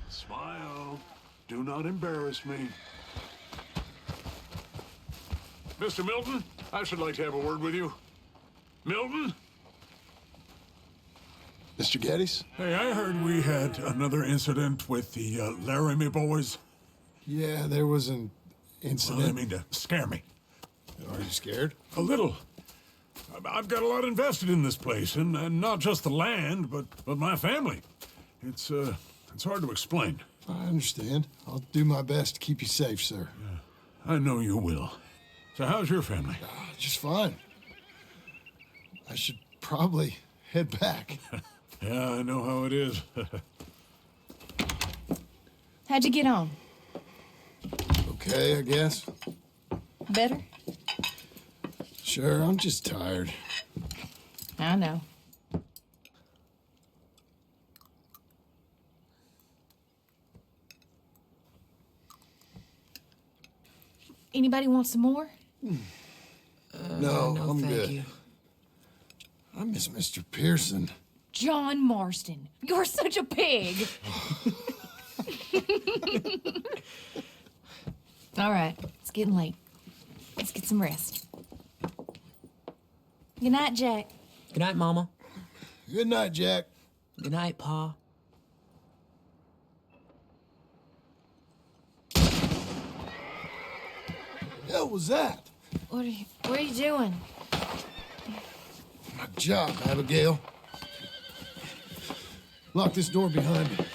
Smile. Do not embarrass me. Mr. Milton, I should like to have a word with you. Milton? Mr. Geddes? Hey, I heard we had another incident with the Laramie boys. Yeah, there was an Well, I incident. mean to scare me. Are you scared? A little. I've got a lot invested in this place, and not just the land, but my family. It's hard to explain. I understand. I'll do my best to keep you safe, sir. I know you will. So how's your family? Just fine. I should probably head back. Yeah, I know how it is. How'd you get on? Okay, I guess. Better? Sure, I'm just tired. I know. Anybody want some more? No, No, I'm thank good. you. I miss Mr. Pearson. John Marston, you're such a pig. All right, it's getting late. Let's get some rest. Good night, Jack. Good night, Mama. Good night, Jack. Good night, Pa. Hell was that? What are you doing? My job, Abigail. Lock this door behind you.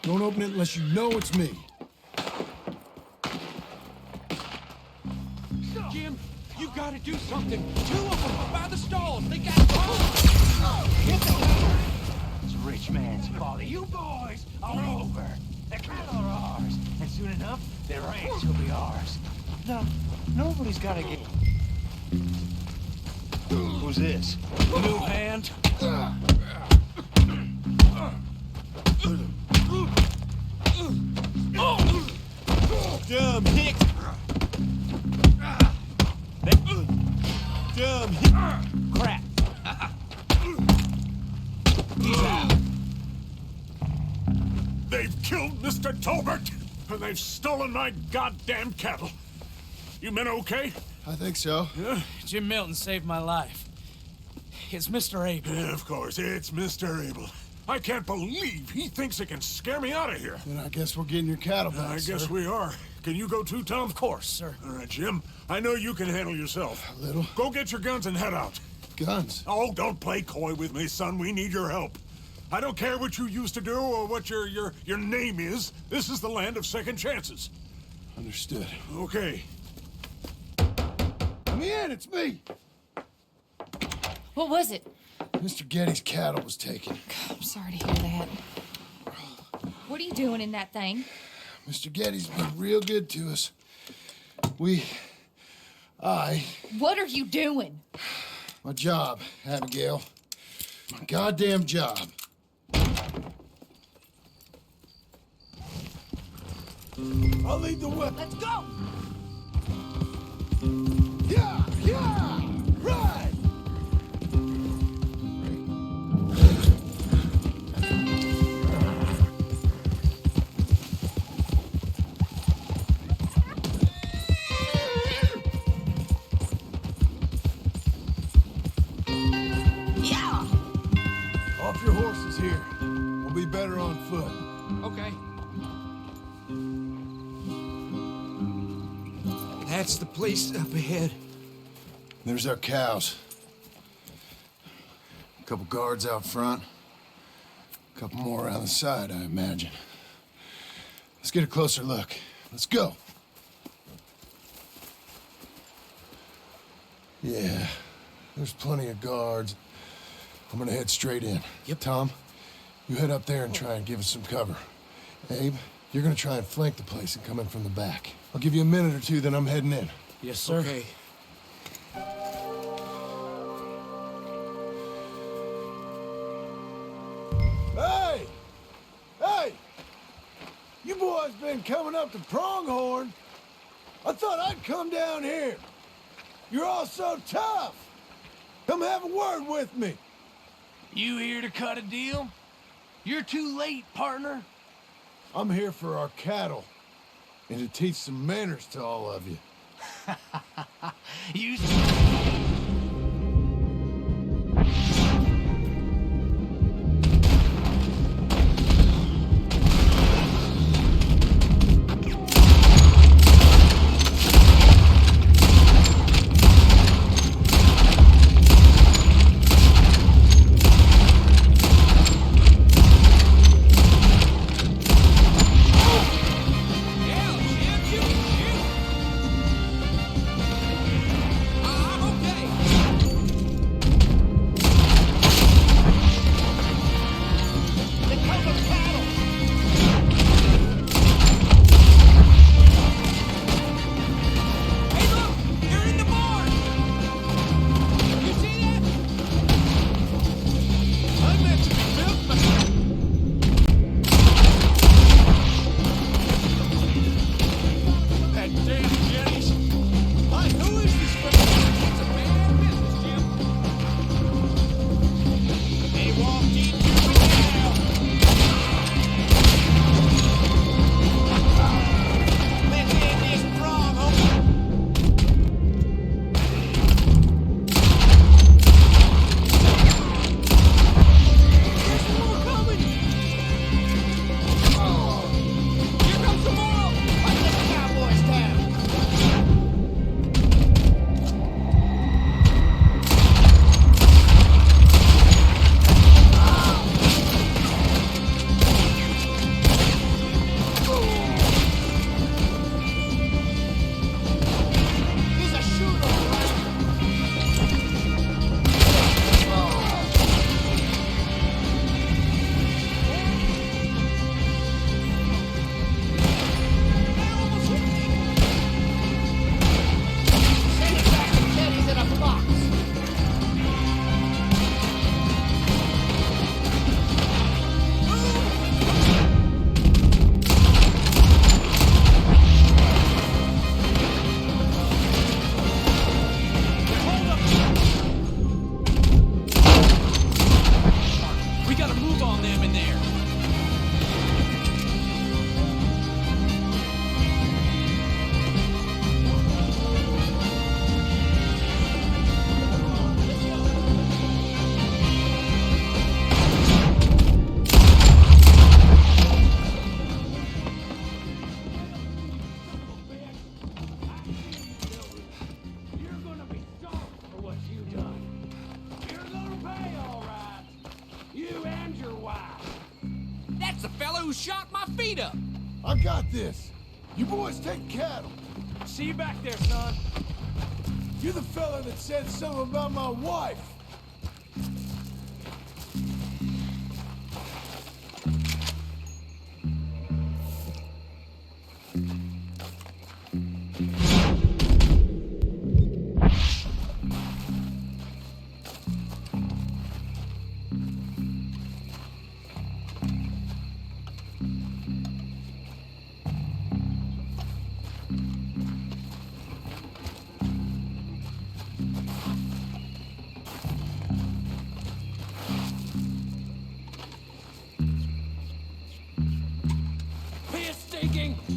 Don't open it unless you know it's me. Jim, you gotta do something. Two of them are by the stalls. They got caught. Hit the cover. It's a rich man's fault. You boys are over. The cattle are ours. And soon enough, their ranch will be ours. No, nobody's gotta get... Who's this? New hand? Dumb hick! Dumb hick! Crap! He's out. They've killed Mr. Tolbert, and they've stolen my goddamn cattle. You men okay? I think so. Yeah? Jim Milton saved my life. It's Mr. Abel. Yeah, of course, it's Mr. Abel. I can't believe he thinks it can scare me out of here. Then I guess we're getting your cattle back, I guess sir. we are. Can you go too, Tom? Of course, sir. All right, Jim. I know you can handle yourself. A little. Go get your guns and head out. Guns. Oh, don't play coy with me, son. We need your help. I don't care what you used to do or what your name is. This is the land of second chances. Understood. Okay. Let me in, it's me! What was it? Mr. Geddes' cattle was taken. I'm sorry to hear that. What are you doing in that thing? Mr. Geddes been real good to us. What are you doing? My job, Abigail. My goddamn job. I'll lead the way. Let's go! Yeah! Yeah! Right! Yeah! Off your horses here. We'll be better on foot. Okay. That's the place up ahead. There's our cows. A couple guards out front. A couple more around the side, I imagine. Let's get a closer look. Let's go. Yeah, there's plenty of guards. I'm gonna head straight in. Yep. Tom, you head up there and try and give us some cover. Abe, you're gonna try and flank the place and come in from the back. I'll give you a minute or two, then I'm heading in. Yes, sir. Okay. Hey! Hey! You boys been coming up to Pronghorn. I thought I'd come down here. You're all so tough. Come have a word with me. You here to cut a deal? You're too late, partner. I'm here for our cattle and to teach some manners to all of you. You who shot my feet up. I got this. You boys take cattle. See you back there, son. You're the fella that said something about my wife.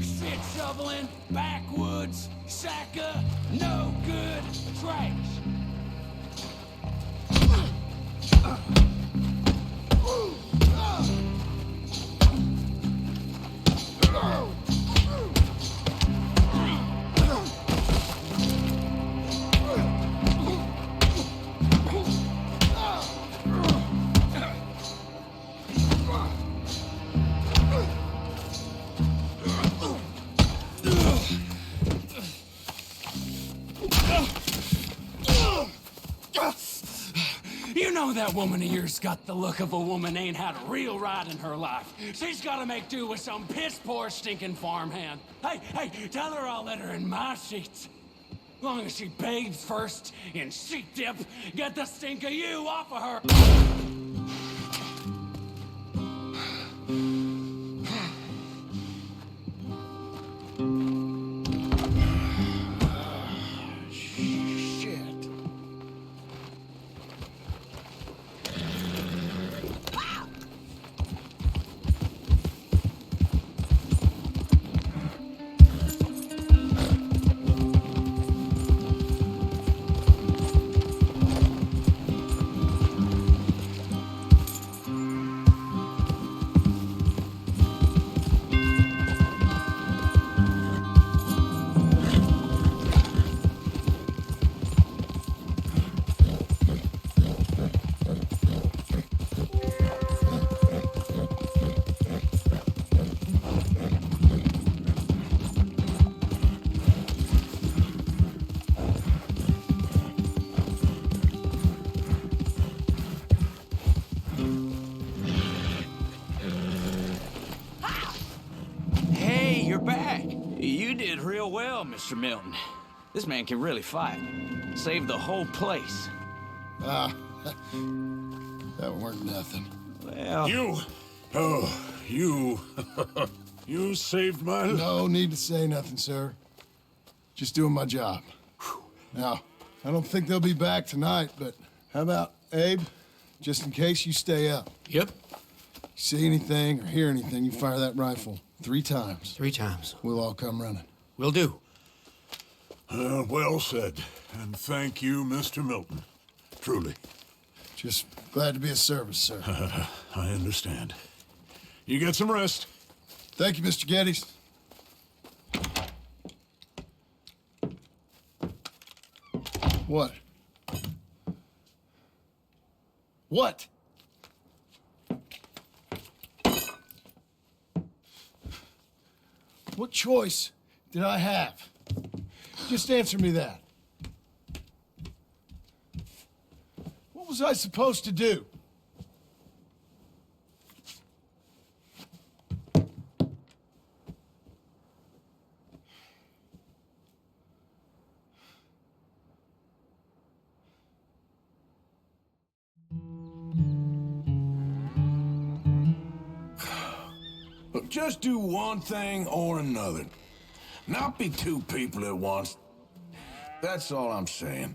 Shit shoveling, backwoods, sacker, no good, trash. You know that woman of yours got the look of a woman ain't had a real ride in her life. She's gotta make do with some piss-poor stinking farmhand. Hey, tell her I'll let her in my sheets. Long as she bathes first in sheep dip, get the stink of you off of her. well, well, Mr. Milton. This man can really fight. Saved the whole place. Ah, that weren't nothing. Well, You, oh, you, you saved my life. No need to say nothing, sir. Just doing my job. Now, I don't think they'll be back tonight, but how about Abe? Just in case you stay up. Yep. See anything or hear anything, you fire that rifle 3 times. 3 times. We'll all come running. Will do. Well said. And thank you, Mr. Milton. Truly. Just glad to be of service, sir. I understand. You get some rest. Thank you, Mr. Geddes. What? What? What choice did I have? Just answer me that. What was I supposed to do? Look, just do one thing or another. Not be 2 people at once. That's all I'm saying.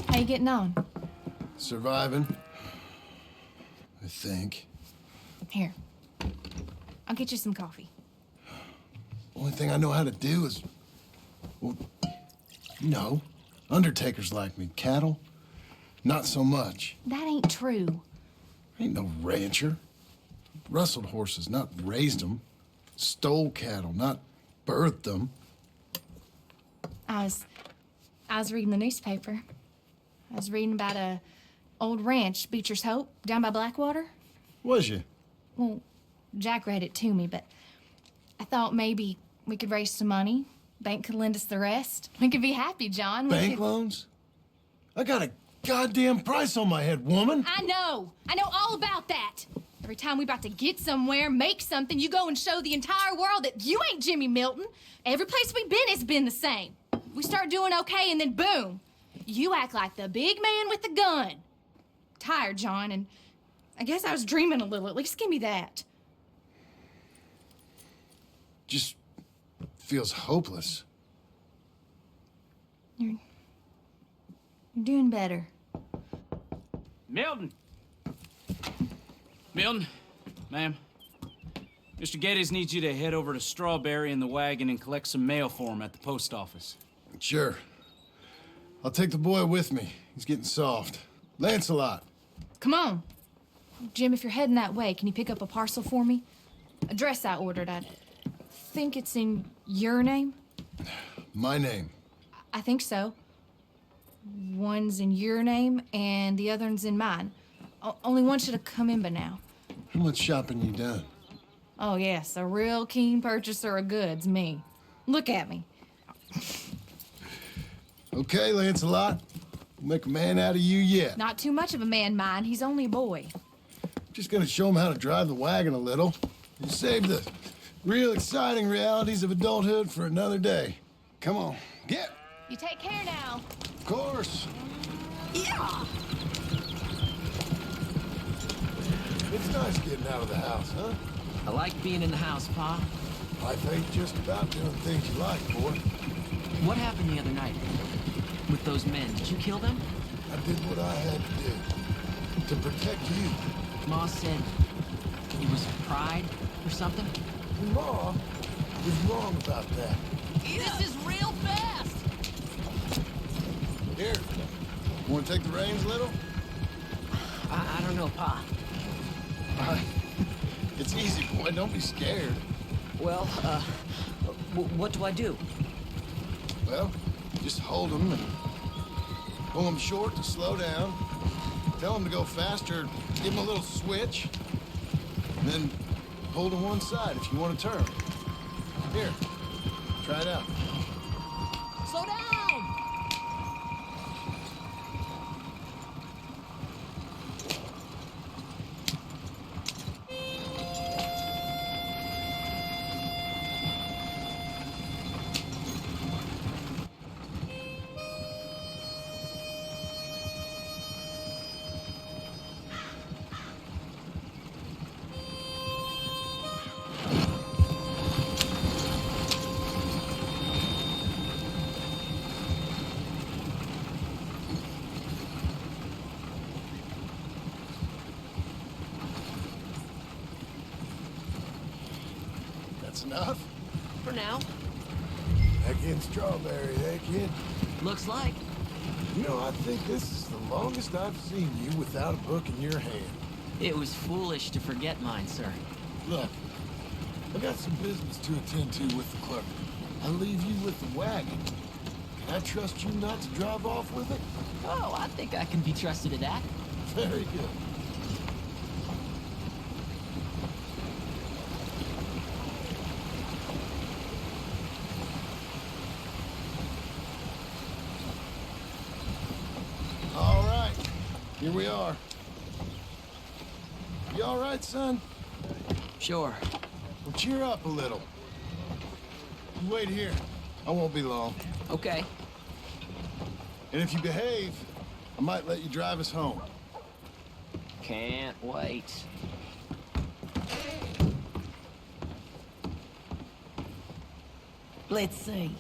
How you getting on? Surviving. I think. Here. I'll get you some coffee. Only thing I know how to do is, well, you know, undertakers like me. Cattle, not so much. That ain't true. Ain't no rancher. Rustled horses, not raised them. Stole cattle, not birthed them. I was reading the newspaper. I was reading about a old ranch, Beecher's Hope, down by Blackwater. Was you? Well, Jack read it to me, but I thought maybe we could raise some money. Bank could lend us the rest. We could be happy, John. We Bank could... loans? I got a goddamn price on my head, woman. I know all about that. Every time we about to get somewhere, make something, you go and show the entire world that you ain't Jimmy Milton. Every place we've been has been the same. We start doing okay, and then boom, you act like the big man with the gun. Tired, John, and I guess I was dreaming a little. At least give me that. Just feels hopeless. You're doing better. Milton! Milton, ma'am. Mr. Geddes needs you to head over to Strawberry in the wagon and collect some mail for him at the post office. Sure. I'll take the boy with me. He's getting soft. Lancelot. Come on. Jim, if you're heading that way, can you pick up a parcel for me? A dress I ordered. I think it's in your name? My name. I think so. One's in your name and the other one's in mine. Only one should have come in by now. How much shopping you done? Oh, yes, a real keen purchaser of goods, me. Look at me. Okay, Lancelot. We'll make a man out of you yet. Not too much of a man, mine. He's only a boy. Just gonna show him how to drive the wagon a little. And save the real exciting realities of adulthood for another day. Come on, get. You take care now. Of course. Yeah. It's nice getting out of the house, huh? I like being in the house, Pa. Life ain't just about doing things you like, boy. What happened the other night? With those men, did you kill them? I did what I had to do. To protect you. Ma said it was pride or something? And Ma was wrong about that. This is real fast! Here. Want to take the reins a little? I don't know, Pa. It's easy, boy. Don't be scared. Well, what do I do? Well, just hold them and pull them short to slow down. Tell them to go faster. Give them a little switch. And then pull to one side if you want to turn. Here, try it out. Slow down! That's enough? For now. Again, strawberry, eh, kid? Looks like. You know, I think this is the longest I've seen you without a book in your hand. It was foolish to forget mine, sir. Look, I got some business to attend to with the clerk. I'll leave you with the wagon. Can I trust you not to drive off with it? Oh, I think I can be trusted at that. Very good. All right, here we are. You all right, son? Sure. Well, cheer up a little. You wait here. I won't be long. Okay. And if you behave, I might let you drive us home. Can't wait. Let's see.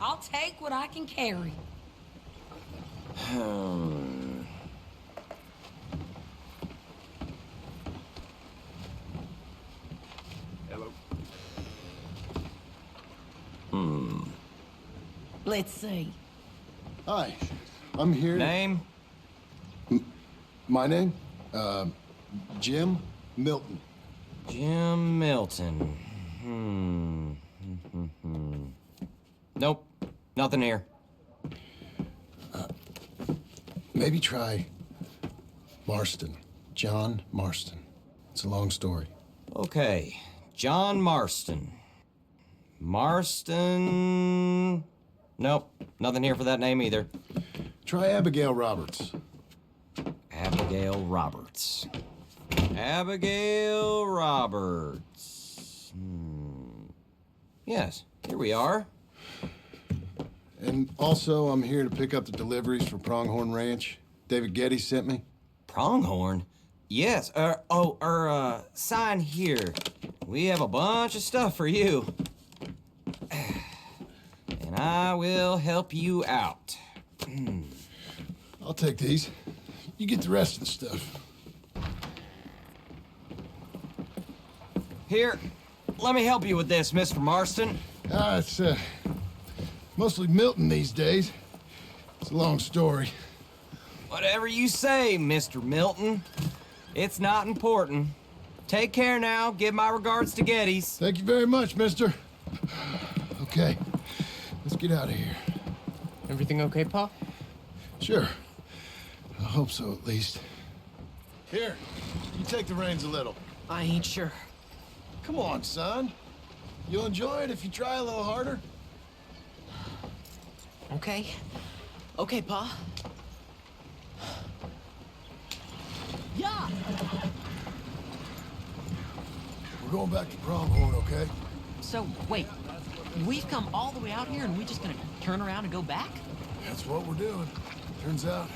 I'll take what I can carry. Let's see. Hi, I'm here. Name? My name? Jim Milton. Jim Milton. Nope, nothing here. Maybe try Marston. John Marston. It's a long story. Okay, John Marston. Marston... Nope, nothing here for that name either. Try Abigail Roberts. Abigail Roberts. Abigail Roberts. Yes, here we are. And also, I'm here to pick up the deliveries for Pronghorn Ranch. David Getty sent me. Pronghorn? Yes, sign here. We have a bunch of stuff for you. And I will help you out. I'll take these. You get the rest of the stuff. Here, let me help you with this, Mr. Marston. It's mostly Milton these days. It's a long story. Whatever you say, Mr. Milton. It's not important. Take care now. Give my regards to Geddes. Thank you very much, mister. Okay, let's get out of here. Everything okay, Pa? Sure. I hope so, at least. Here, you take the reins a little. I ain't sure. Come on, son. You'll enjoy it if you try a little harder. Okay. Okay, Pa. Yeah! We're going back to Pronghorn, okay? So, wait. We've come all the way out here and we just gonna turn around and go back? That's what we're doing. Turns out,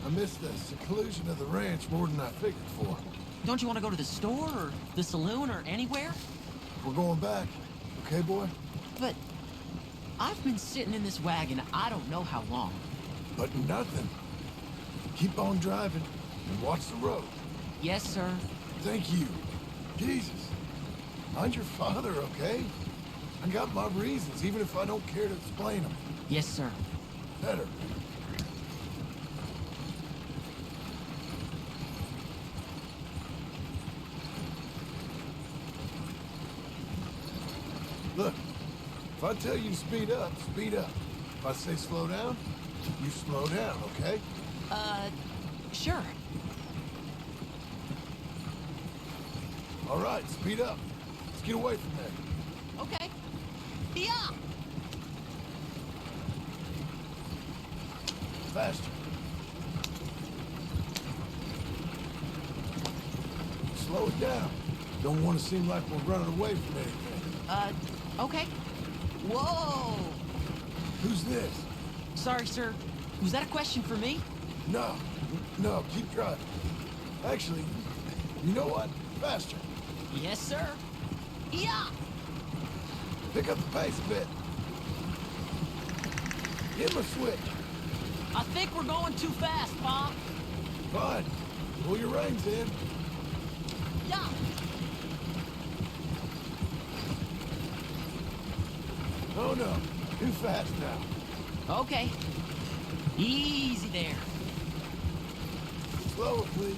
I missed the seclusion of the ranch more than I figured for. Don't you want to go to the store or the saloon or anywhere? We're going back, okay, boy? But I've been sitting in this wagon I don't know how long. But nothing. Keep on driving and watch the road. Yes, sir. Thank you. Jesus. Mind your father, okay? I got my reasons, even if I don't care to explain them. Yes, sir. Better. Look, if I tell you to speed up, speed up. If I say slow down, you slow down, okay? Sure. All right, speed up. Let's get away from there. Okay. Yeah. Faster. Slow it down. Don't want to seem like we're running away from anything. Okay. Whoa! Who's this? Sorry, sir. Was that a question for me? No. No, keep driving. Actually, you know what? Faster. Yes, sir. Yeah! Pick up the pace a bit. Hit my switch. I think we're going too fast, Pop. Fine. Pull your reins in. Yeah! Oh no, too fast now. Okay. Easy there. Slower, please.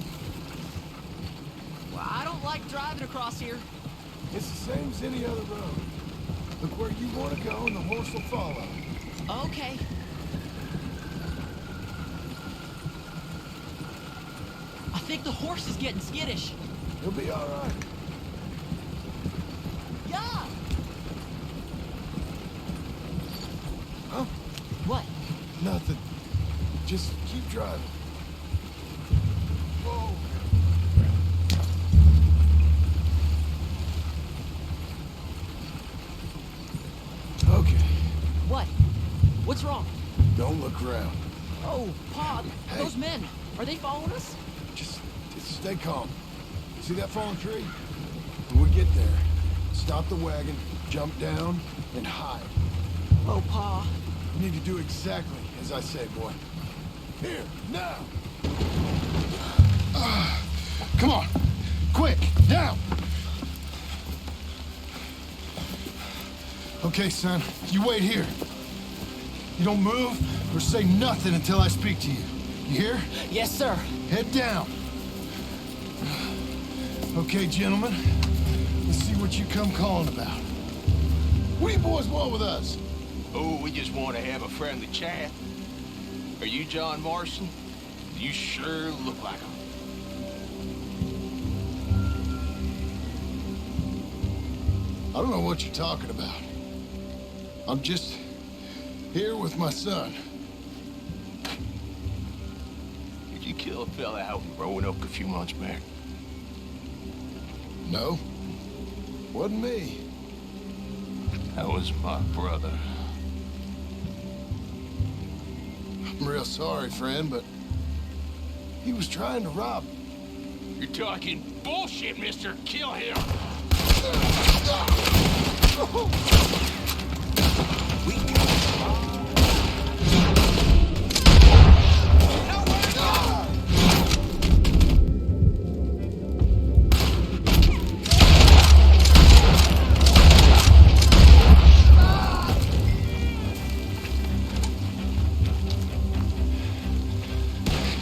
Well, I don't like driving across here. It's the same as any other road. Look where you want to go and the horse will follow. Okay. I think the horse is getting skittish. He'll be all right. Yeah! Huh? What? Nothing. Just keep driving. Whoa. Okay. What? What's wrong? Don't look around. Oh, Pa, Hey. those men, are they following us? Just stay calm. See that fallen tree? When we get there, stop the wagon, jump down, and hide. Oh, Pa. You need to do exactly as I say, boy. Here, now! Come on! Quick, down! Okay, son, you wait here. You don't move or say nothing until I speak to you. You hear? Yes, sir. Head down. Okay, gentlemen. Let's see what you come calling about. What do you boys want with us? Oh, we just want to have a friendly chat. Are you John Marston? You sure look like him. I don't know what you're talking about. I'm just here with my son. Did you kill a fella out in Roanoke a few months back? No, wasn't me. That was my brother. I'm real sorry, friend, but he was trying to rob me. You're talking bullshit, mister. Kill him.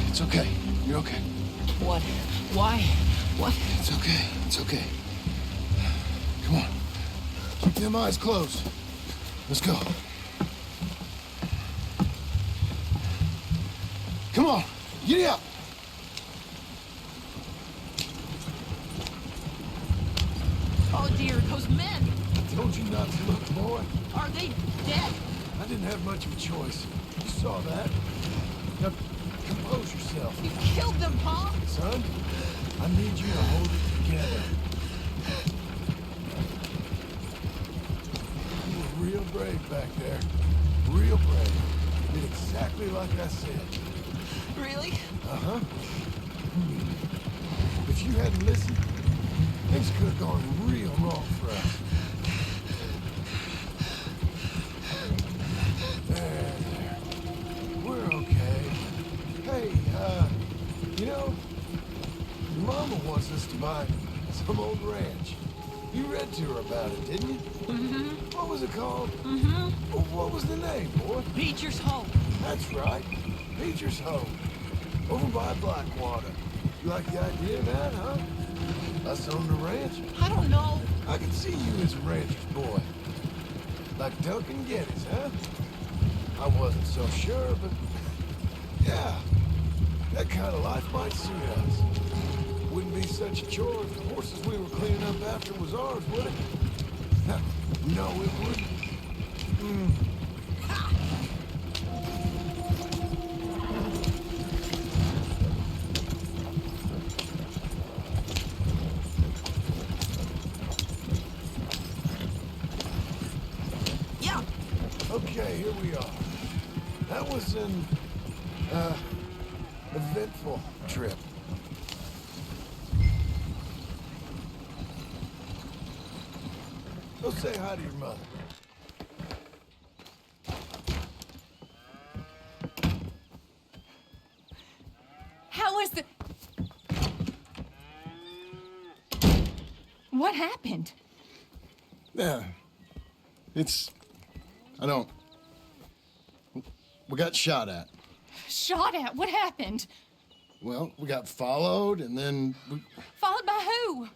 It's okay. You're okay. What? Why? What? It's okay. It's okay. Come on. Keep them eyes closed. Let's go. Come on. Giddy up. Oh, dear, those men. I told you not to look, boy. Are they dead? I didn't have much of a choice. You saw that. Now, compose yourself. You killed them, Pa. Son, I need you to hold it together. You were real brave back there. Real brave. You did exactly like I said. Really? Uh-huh. If you hadn't listened, things could have gone real wrong for us. There. We're okay. Hey, you know, your mama wants us to buy some old ranch. You read to her about it, didn't you? Mm-hmm. What was it called? Mm-hmm. Oh, what was the name, boy? Beecher's Hope. That's right. Beecher's Hope. Over by Blackwater. You like the idea of that, huh? Us on the ranch? I don't know. I can see you as a rancher's boy. Like Duncan Geddes, huh? I wasn't so sure, but... yeah. That kind of life might suit us. Wouldn't be such a chore if the horses we were cleaning up after was ours, would it? No, it wouldn't. Yeah. Okay, here we are. That was an, eventful trip. Go say hi to your mother. How was the... What happened? Yeah. I don't... We got shot at. Shot at? What happened? Well, we got followed, and then Followed by who?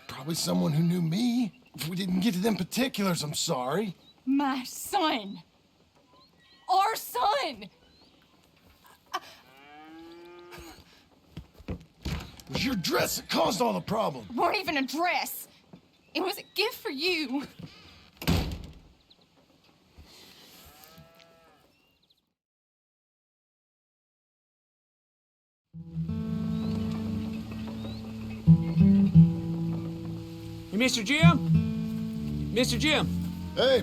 probably someone who knew me. If we didn't get to them particulars, I'm sorry. My son. Our son. It was your dress that caused all the problem. It weren't even a dress. It was a gift for you. Hey, Mr. Jim? Mr. Jim, Hey,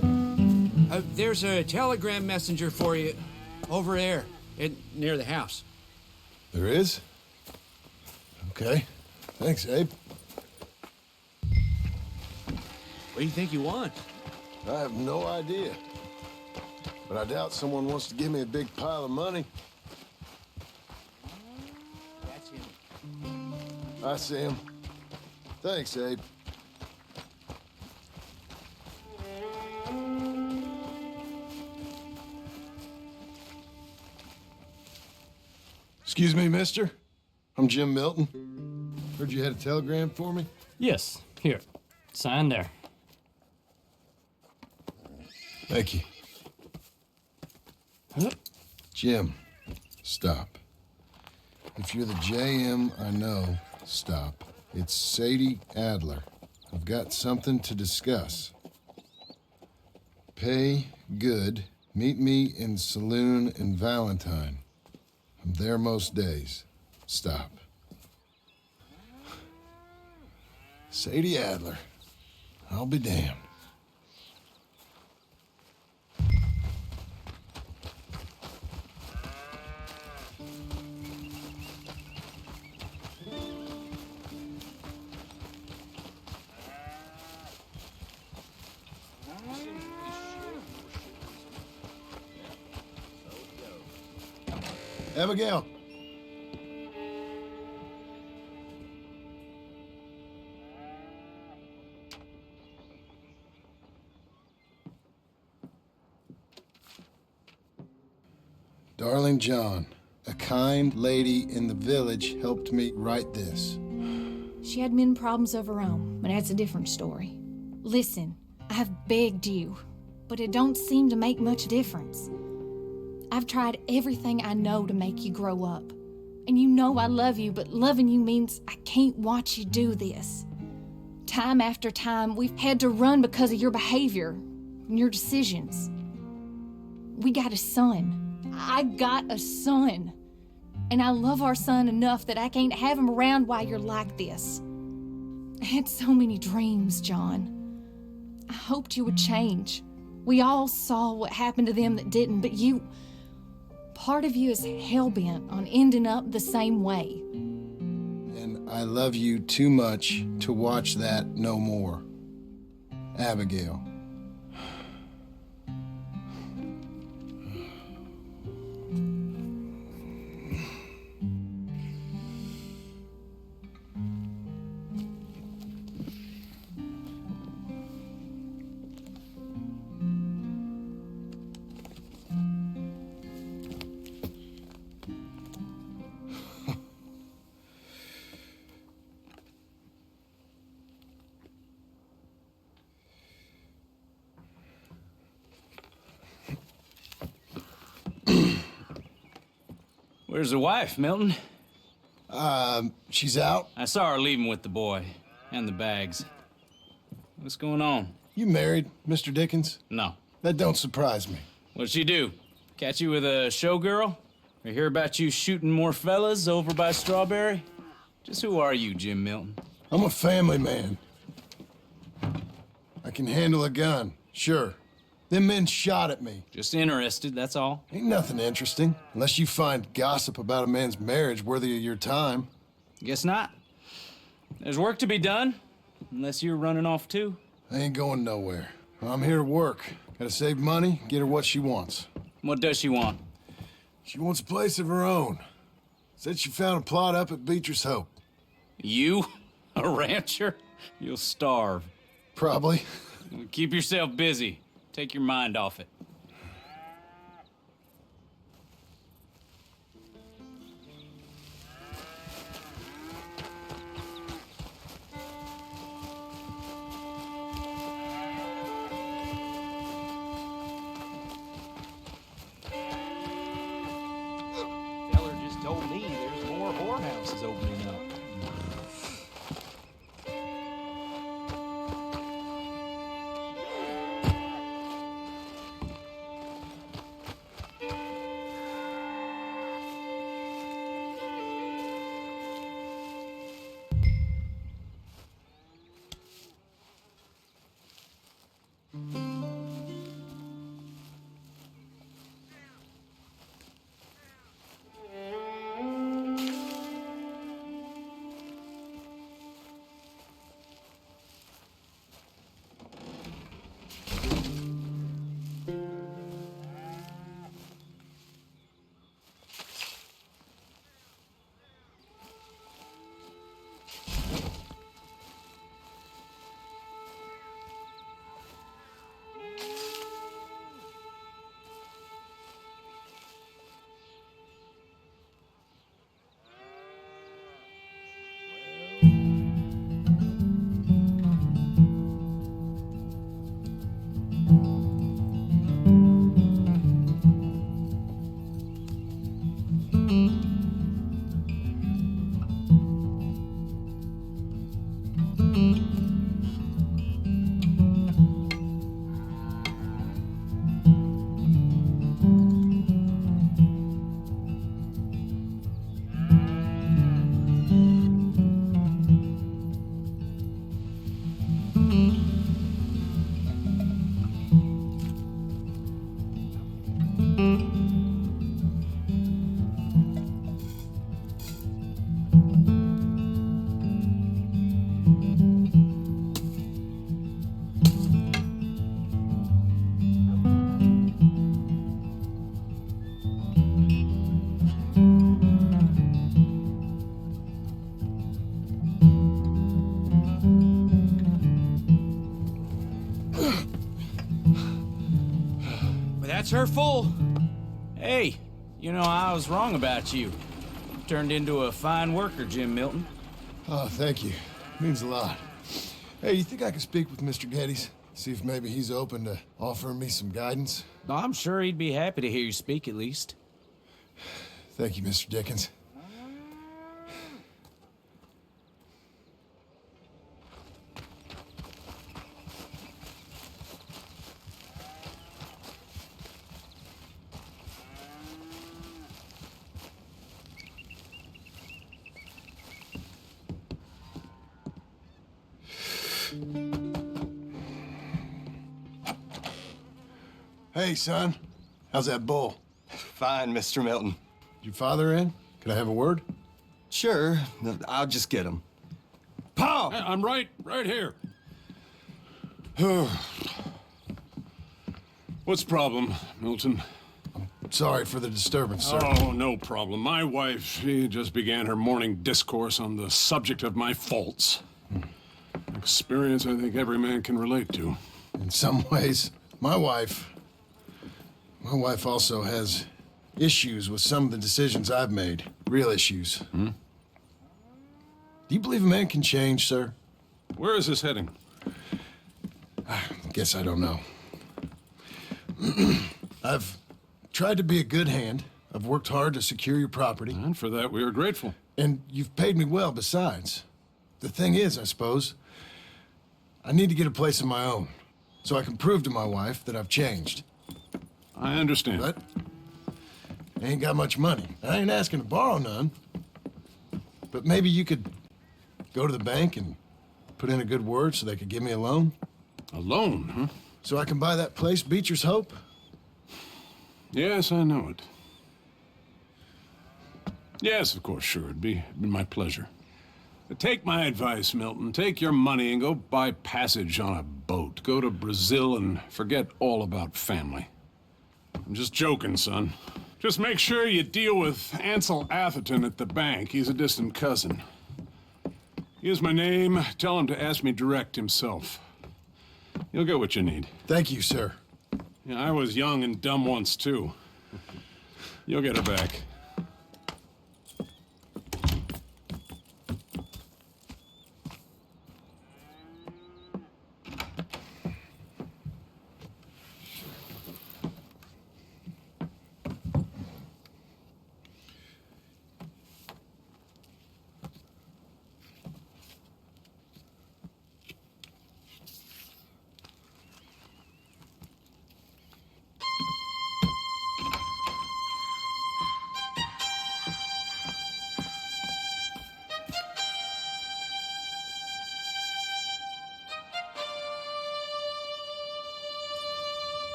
there's a telegram messenger for you over there near the house. there is? Okay. Thanks, Abe. What do you think you want? I have no idea. But I doubt someone wants to give me a big pile of money. That's him. I see him. Thanks, Abe. Excuse me, mister. I'm Jim Milton. Heard you had a telegram for me? Yes, here. Sign there. Thank you. Jim, stop. If you're the JM I know, stop. It's Sadie Adler. I've got something to discuss. Pay good. Meet me in Saloon in Valentine. I'm there most days. Stop. Sadie Adler. I'll be damned. Abigail. Darling John, a kind lady in the village helped me write this. She had men problems of her own, but that's a different story. Listen, I have begged you, but it don't seem to make much difference. I've tried everything I know to make you grow up. And you know I love you, but loving you means I can't watch you do this. Time after time, we've had to run because of your behavior and your decisions. We got a son. I got a son. And I love our son enough that I can't have him around while you're like this. I had so many dreams, John. I hoped you would change. We all saw what happened to them that didn't, but you... Part of you is hell-bent on ending up the same way. And I love you too much to watch that no more. Abigail. Where's the wife, Milton? She's out. I saw her leaving with the boy and the bags. What's going on? You married, Mr. Dickens? No. That don't surprise me. What'd she do? Catch you with a showgirl? Or hear about you shooting more fellas over by Strawberry? Just who are you, Jim Milton? I'm a family man. I can handle a gun, sure. Them men shot at me. Just interested, that's all. Ain't nothing interesting, unless you find gossip about a man's marriage worthy of your time. Guess not. There's work to be done, unless you're running off too. I ain't going nowhere. I'm here to work. Gotta save money, get her what she wants. What does she want? She wants a place of her own. Said she found a plot up at Beecher's Hope. You? A rancher? You'll starve. Probably. Keep yourself busy. Take your mind off it. Feller just told me there's more whorehouses opening up. That's her full. Hey, you know, I was wrong about you. Turned into a fine worker, Jim Milton. Oh, thank you. Means a lot. Hey, you think I could speak with Mr. Geddes? See if maybe he's open to offering me some guidance? I'm sure he'd be happy to hear you speak, at least. Thank you, Mr. Dickens. Hey, son. How's that bull? Fine, Mr. Milton. Your father in? Could I have a word? Sure. I'll just get him. Paul! Hey, I'm right here. What's the problem, Milton? Sorry for the disturbance, sir. Oh, no problem. My wife, she just began her morning discourse on the subject of my faults. Experience I think every man can relate to. In some ways, my wife also has issues with some of the decisions I've made. Real issues. Hmm? Do you believe a man can change, sir? Where is this heading? I guess I don't know. I've tried to be a good hand, I've worked hard to secure your property. And for that, we are grateful. And you've paid me well besides. The thing is, I suppose, I need to get a place of my own, so I can prove to my wife that I've changed. I understand. But I ain't got much money. I ain't asking to borrow none. But maybe you could go to the bank and put in a good word so they could give me a loan? A loan, huh? So I can buy that place, Beecher's Hope? Yes, I know it. Yes, of course, sure. It'd be my pleasure. But take my advice, Milton. Take your money and go buy passage on a boat. Go to Brazil and forget all about family. I'm just joking, son. Just make sure you deal with Ansel Atherton at the bank. He's a distant cousin. Here's my name. Tell him to ask me direct himself. You'll get what you need. Thank you, sir. Yeah, I was young and dumb once, too. You'll get it back.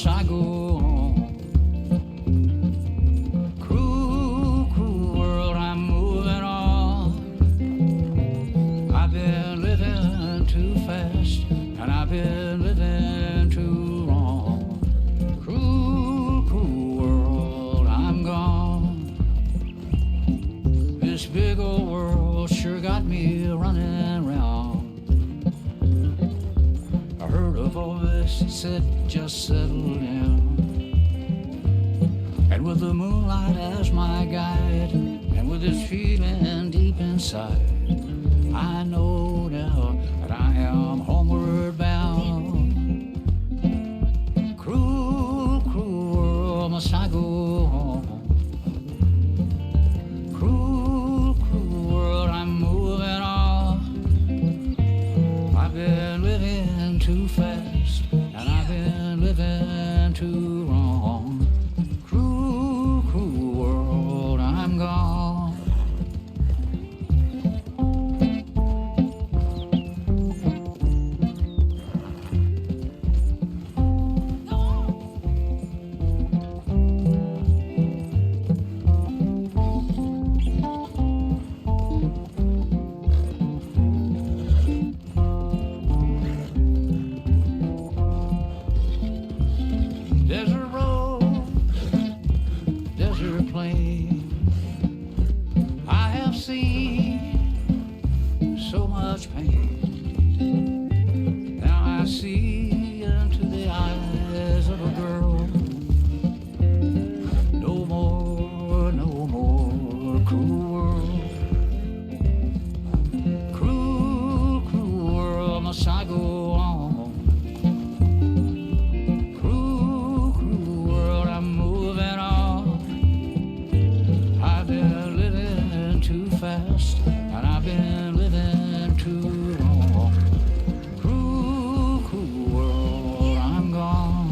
I go on. Cruel, cruel world, I'm moving on. I've been living too fast, and I've been living too wrong. Cruel, cruel world, I'm gone. This big old world sure got me running round. I heard a voice that said, just settle down. And with the moonlight as my guide, and with this feeling deep inside, I know now that I am homeward bound. Cruel, cruel world, must I go home? Cruel, cruel world, I'm moving on. I've been living too fast, and I've been living too wrong. Cruel, cruel world, I'm gone. Desert road, desert plain, I have seen so much pain. Now I see into the eyes of a girl. No more, no more cruel world. Cruel, cruel world, must I go on? Cruel, cruel world, I'm moving on. I've been living too fast, and I've been living too long. Cruel, cruel world, I'm gone.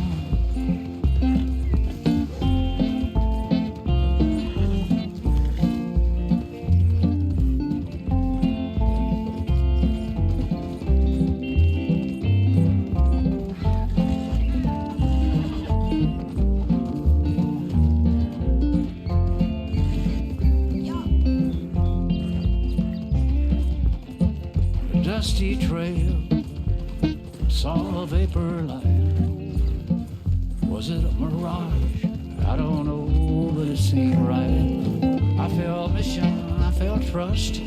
Dusty trail, saw a vapor light. Was it a mirage? I don't know, but it seemed right. I felt mission, I felt trust.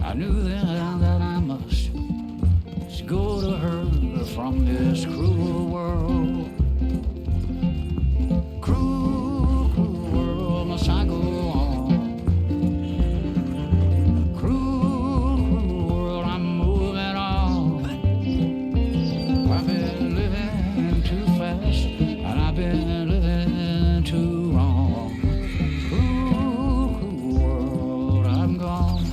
I knew then that I must go to her from this cruel world. Cruel, cruel world, must I go on? Cruel, cruel world, I'm moving on. I've been living too fast, and I've been living too wrong. Cruel, cruel world, I'm gone.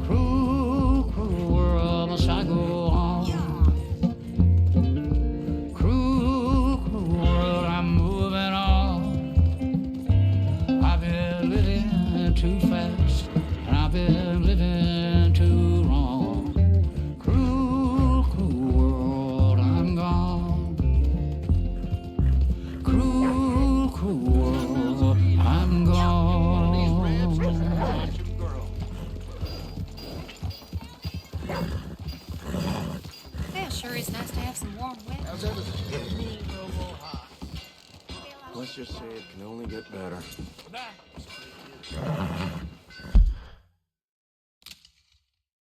Cruel, cruel world, must I go on? Cruel, cruel world, I'm moving on. I've been living too fast, and I've been living too wrong. Cruel, cruel world, I'm gone. Cruel, cruel world, I'm gone. Yeah, sure is nice to have some warm weather. Let's just say it can only get better.